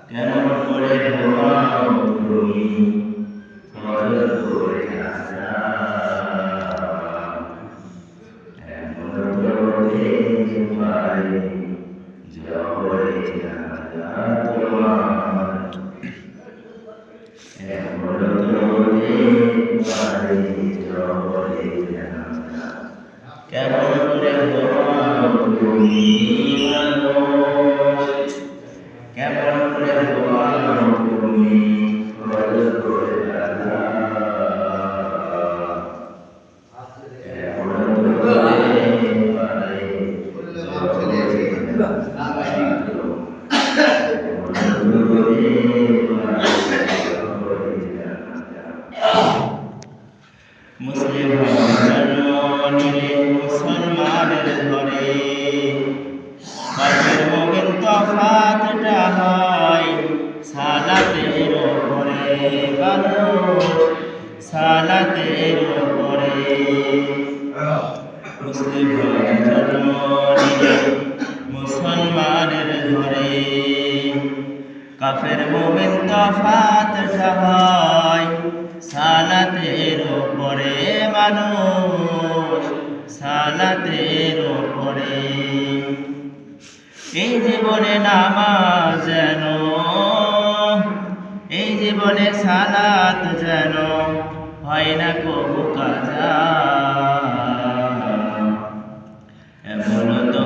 কেমন করে ঘুমাও তুমি ফজর করে আসা এমন তো দেখতে পাই জহরে জানা তোমার এমন তো দেখতে পাই জহরে জানা কেমন করে ঘুমাও তুমি কেমন করে ঘুমাও তুমি ফজর করে আসা এমন তো দেখতে পাই জহরে মুসলিম জন্ম নিলে মুসলমানের ঘরে কাফের মুমিন তফাতটা হয় সালাতের উপরে মানুষ সালাতের উপরে মুসলিম জন্ম নিলে মুসলমানের ঘরে কাফের মুমিন তফাতটা হয় সালাতের উপরে মানুষ সালাতের উপরে এই জীবনে নামাজ যেন এই জীবনে সালাত যেন হয় না কবু কাজা এমন তো